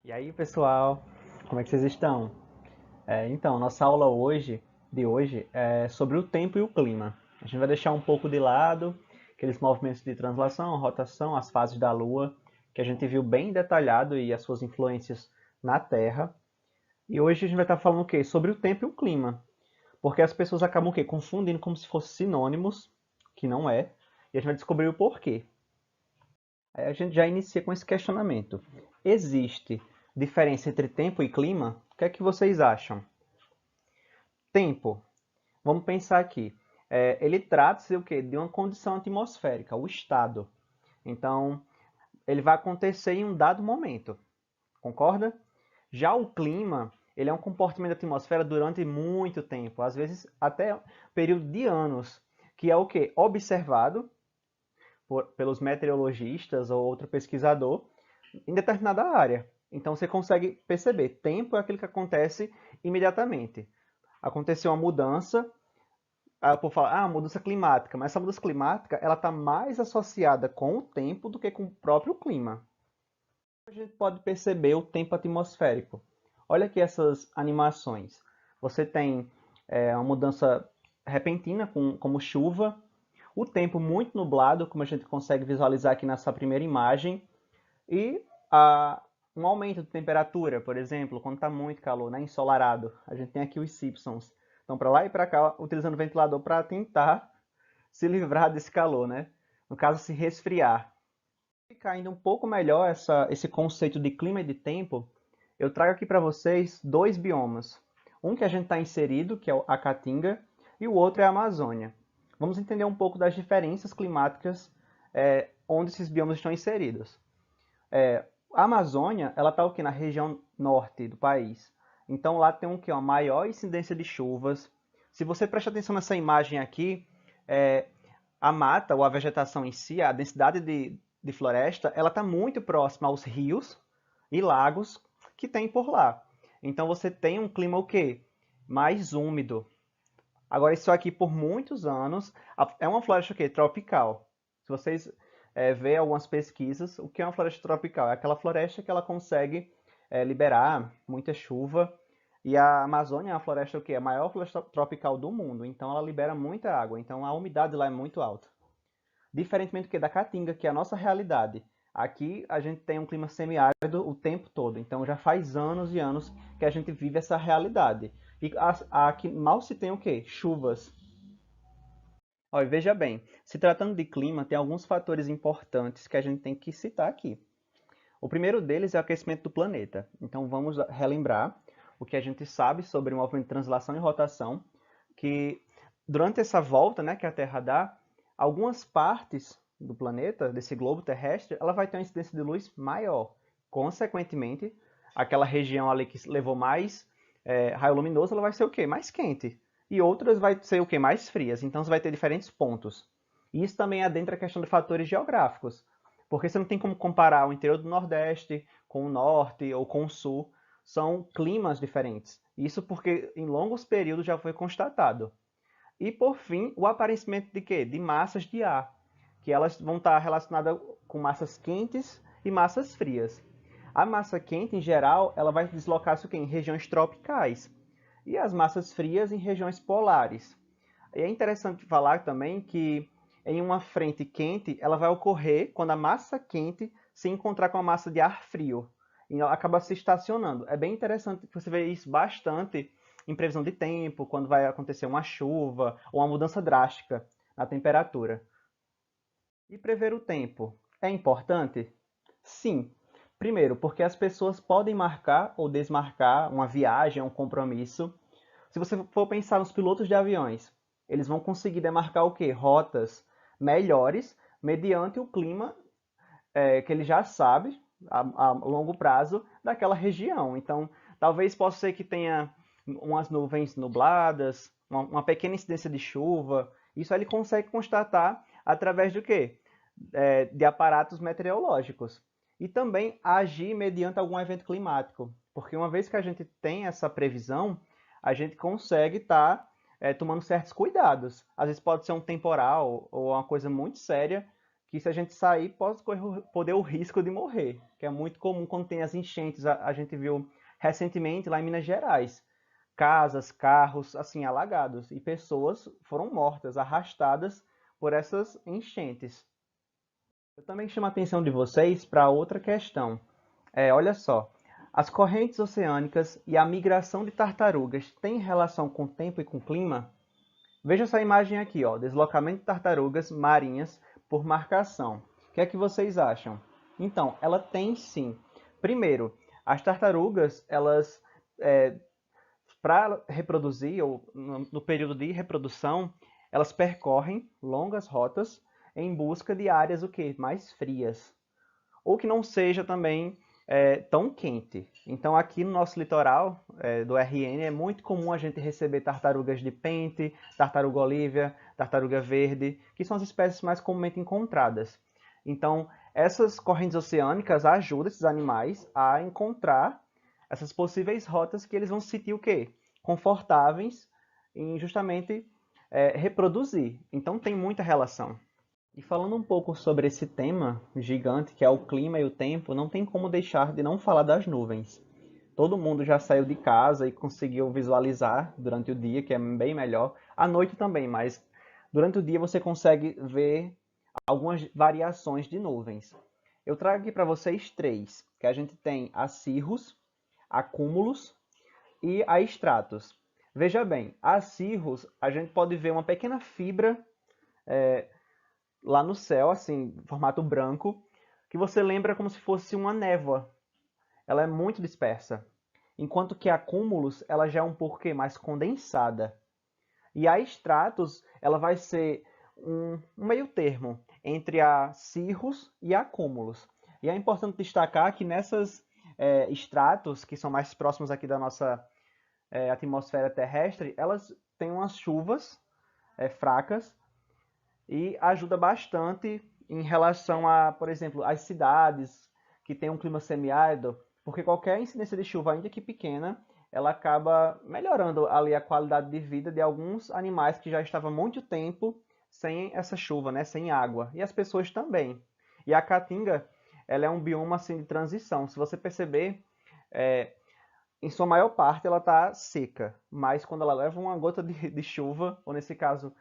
E aí, pessoal, como é que vocês estão? Então, nossa aula de hoje é sobre o tempo e o clima. A gente vai deixar um pouco de lado aqueles movimentos de translação, rotação, as fases da Lua, que a gente viu bem detalhado e as suas influências na Terra. E hoje a gente vai estar falando o quê? Sobre o tempo e o clima. Porque as pessoas acabam o quê? Confundindo como se fossem sinônimos, que não é, e a gente vai descobrir o porquê. Aí a gente já inicia com esse questionamento. Existe diferença entre tempo e clima? O que é que vocês acham? Tempo. Vamos pensar aqui. Ele trata-se o quê? De uma condição atmosférica, o estado. Então, ele vai acontecer em um dado momento. Concorda? Já o clima, ele é um comportamento da atmosfera durante muito tempo, às vezes até período de anos, que é o quê? Observado pelos meteorologistas ou outro pesquisador em determinada área. Então você consegue perceber, tempo é aquilo que acontece imediatamente. Aconteceu uma mudança, aí o povo fala, mudança climática, mas essa mudança climática ela está mais associada com o tempo do que com o próprio clima. A gente pode perceber o tempo atmosférico. Olha aqui essas animações. Você tem uma mudança repentina, como chuva, o tempo muito nublado, como a gente consegue visualizar aqui nessa primeira imagem, e a, um aumento de temperatura, por exemplo, quando está muito calor, né, ensolarado. A gente tem aqui os Simpsons. Então, para lá e para cá, utilizando o ventilador para tentar se livrar desse calor, né? No caso, se resfriar. Para ficar ainda um pouco melhor esse conceito de clima e de tempo, eu trago aqui para vocês dois biomas. Um que a gente está inserido, que é a Caatinga, e o outro é a Amazônia. Vamos entender um pouco das diferenças climáticas onde esses biomas estão inseridos. A Amazônia, ela está o quê? Na região norte do país. Então lá tem uma maior incidência de chuvas. Se você prestar atenção nessa imagem aqui, a mata ou a vegetação em si, a densidade de floresta, ela está muito próxima aos rios e lagos que tem por lá. Então você tem um clima o quê? Mais úmido. Agora isso aqui por muitos anos é uma floresta o quê? Tropical. Se vocês ver algumas pesquisas, o que é uma floresta tropical? É aquela floresta que ela consegue liberar muita chuva. E a Amazônia é uma floresta o quê? A maior floresta tropical do mundo. Então ela libera muita água. Então a umidade lá é muito alta. Diferentemente do que da Caatinga, que é a nossa realidade. Aqui a gente tem um clima semiárido o tempo todo. Então já faz anos e anos que a gente vive essa realidade. E aqui mal se tem o quê? Chuvas. Olha, veja bem, se tratando de clima, tem alguns fatores importantes que a gente tem que citar aqui. O primeiro deles é o aquecimento do planeta. Então vamos relembrar o que a gente sabe sobre o movimento de translação e rotação, que durante essa volta, né, que a Terra dá, algumas partes do planeta, desse globo terrestre, ela vai ter uma incidência de luz maior. Consequentemente, aquela região ali que levou mais raio luminoso, ela vai ser o quê? Mais quente. E outras vai ser o quê? Mais frias. Então você vai ter diferentes pontos. E isso também adentra a questão de fatores geográficos. Porque você não tem como comparar o interior do Nordeste com o Norte ou com o Sul. São climas diferentes. Isso porque em longos períodos já foi constatado. E por fim, o aparecimento de quê? De massas de ar, que elas vão estar relacionadas com massas quentes e massas frias. A massa quente, em geral, ela vai deslocar-se em regiões tropicais e as massas frias em regiões polares. E é interessante falar também que em uma frente quente, ela vai ocorrer quando a massa quente se encontrar com a massa de ar frio. E ela acaba se estacionando. É bem interessante que você vê isso bastante em previsão de tempo, quando vai acontecer uma chuva ou uma mudança drástica na temperatura. E prever o tempo é importante? Sim. Primeiro, porque as pessoas podem marcar ou desmarcar uma viagem, um compromisso. Se você for pensar nos pilotos de aviões, eles vão conseguir demarcar o quê? Rotas melhores mediante o clima que ele já sabe a longo prazo daquela região. Então, talvez possa ser que tenha umas nuvens nubladas, uma pequena incidência de chuva. Isso ele consegue constatar através do quê? De aparatos meteorológicos. E também agir mediante algum evento climático. Porque uma vez que a gente tem essa previsão, a gente consegue estar tomando certos cuidados. Às vezes pode ser um temporal ou uma coisa muito séria que se a gente sair, pode correr o risco de morrer, que é muito comum quando tem as enchentes. A gente viu recentemente lá em Minas Gerais, casas, carros, assim, alagados, e pessoas foram mortas, arrastadas por essas enchentes. Eu também chamo a atenção de vocês para outra questão. Olha só, as correntes oceânicas e a migração de tartarugas têm relação com o tempo e com o clima? Veja essa imagem aqui, ó, deslocamento de tartarugas marinhas por marcação. O que é que vocês acham? Então, ela tem sim. Primeiro, as tartarugas, elas, para reproduzir, ou no período de reprodução, elas percorrem longas rotas em busca de áreas o quê? Mais frias. Ou que não seja também tão quente. Então aqui no nosso litoral do RN é muito comum a gente receber tartarugas de pente, tartaruga olívia, tartaruga verde, que são as espécies mais comumente encontradas. Então essas correntes oceânicas ajudam esses animais a encontrar essas possíveis rotas que eles vão se sentir o quê? Confortáveis em justamente reproduzir. Então tem muita relação. E falando um pouco sobre esse tema gigante que é o clima e o tempo, não tem como deixar de não falar das nuvens. Todo mundo já saiu de casa e conseguiu visualizar durante o dia, que é bem melhor. À noite também, mas durante o dia você consegue ver algumas variações de nuvens. Eu trago aqui para vocês três, que a gente tem a cirrus, a cúmulos e a estratos. Veja bem, a cirrus a gente pode ver uma pequena fibra lá no céu, assim, formato branco, que você lembra como se fosse uma névoa. Ela é muito dispersa. Enquanto que a cúmulos, ela já é um pouco mais condensada. E a stratus, ela vai ser um meio termo entre a cirrus e a cúmulos. E é importante destacar que nessas stratos, que são mais próximos aqui da nossa atmosfera terrestre, elas têm umas chuvas fracas, e ajuda bastante em relação a, por exemplo, as cidades que têm um clima semiárido, porque qualquer incidência de chuva, ainda que pequena, ela acaba melhorando ali a qualidade de vida de alguns animais que já estavam há muito tempo sem essa chuva, né, sem água, e as pessoas também. E a caatinga, ela é um bioma assim de transição. Se você perceber, em sua maior parte ela está seca, mas quando ela leva uma gota de chuva, ou nesse caso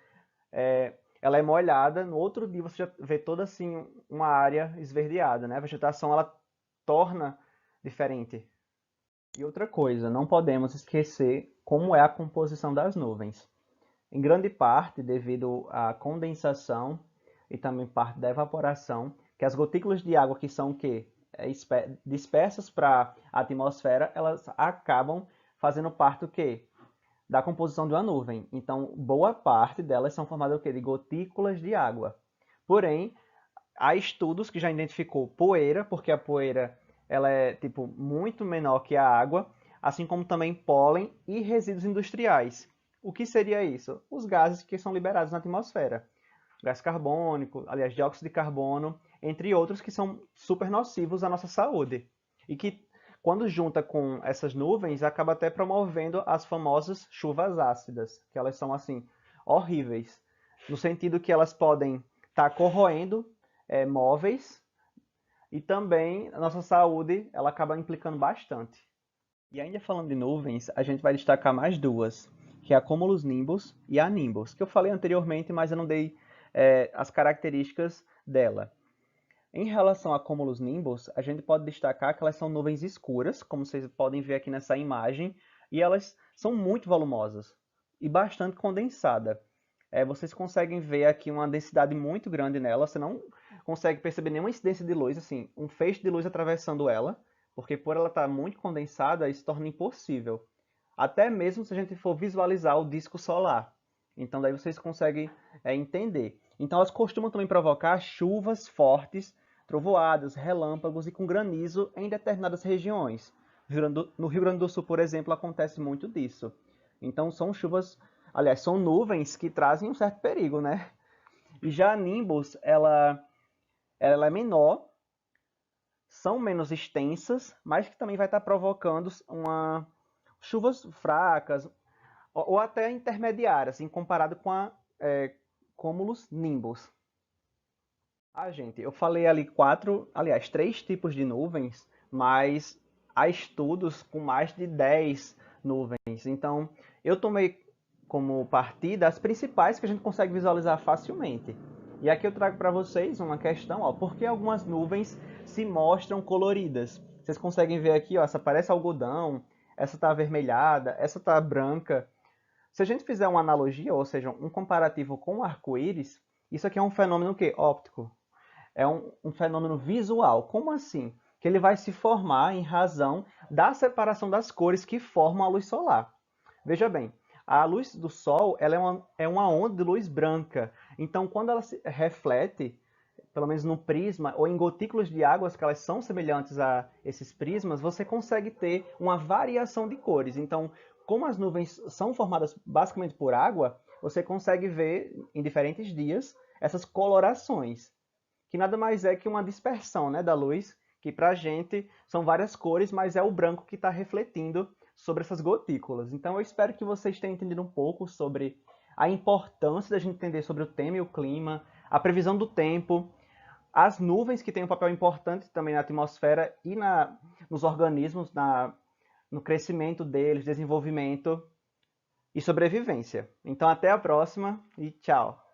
ela é molhada, no outro dia você já vê toda assim uma área esverdeada, né? A vegetação ela torna diferente. E outra coisa, não podemos esquecer como é a composição das nuvens. Em grande parte devido à condensação e também parte da evaporação, que as gotículas de água que são o quê? Dispersas para a atmosfera, elas acabam fazendo parte do quê? Da composição de uma nuvem. Então, boa parte delas são formadas o quê? De gotículas de água. Porém, há estudos que já identificou poeira, porque a poeira ela é tipo muito menor que a água, assim como também pólen e resíduos industriais. O que seria isso? Os gases que são liberados na atmosfera. Gás carbônico, aliás, dióxido de carbono, entre outros que são super nocivos à nossa saúde. E que, quando junta com essas nuvens, acaba até promovendo as famosas chuvas ácidas, que elas são, assim, horríveis. No sentido que elas podem estar corroendo móveis e também a nossa saúde ela acaba implicando bastante. E ainda falando de nuvens, a gente vai destacar mais duas, que é a cumulonimbus e a nimbus, que eu falei anteriormente, mas eu não dei as características dela. Em relação a cumulonimbus, a gente pode destacar que elas são nuvens escuras, como vocês podem ver aqui nessa imagem, e elas são muito volumosas e bastante condensada. Vocês conseguem ver aqui uma densidade muito grande nela, você não consegue perceber nenhuma incidência de luz, assim, um feixe de luz atravessando ela, porque por ela estar muito condensada, isso torna impossível. Até mesmo se a gente for visualizar o disco solar. Então daí vocês conseguem entender. Então elas costumam também provocar chuvas fortes, trovoadas, relâmpagos e com granizo em determinadas regiões. No Rio Grande do Sul, por exemplo, acontece muito disso. Então são chuvas, aliás, são nuvens que trazem um certo perigo, né? E já a Nimbus, ela é menor, são menos extensas, mas que também vai estar provocando chuvas fracas ou até intermediárias, em comparado com a Cumulus Nimbus. Gente, eu falei ali três tipos de nuvens, mas há estudos com mais de 10 nuvens. Então, eu tomei como partida as principais que a gente consegue visualizar facilmente. E aqui eu trago para vocês uma questão, ó, por que algumas nuvens se mostram coloridas? Vocês conseguem ver aqui, ó, essa parece algodão, essa está avermelhada, essa está branca. Se a gente fizer uma analogia, ou seja, um comparativo com o arco-íris, isso aqui é um fenômeno o quê? Óptico. É um fenômeno visual. Como assim? Que ele vai se formar em razão da separação das cores que formam a luz solar. Veja bem, a luz do Sol ela é uma onda de luz branca. Então, quando ela se reflete, pelo menos no prisma, ou em gotículas de água, que elas são semelhantes a esses prismas, você consegue ter uma variação de cores. Então, como as nuvens são formadas basicamente por água, você consegue ver em diferentes dias essas colorações que nada mais é que uma dispersão, né, da luz, que para a gente são várias cores, mas é o branco que está refletindo sobre essas gotículas. Então eu espero que vocês tenham entendido um pouco sobre a importância da gente entender sobre o tema e o clima, a previsão do tempo, as nuvens que têm um papel importante também na atmosfera e nos organismos, no crescimento deles, desenvolvimento e sobrevivência. Então até a próxima e tchau!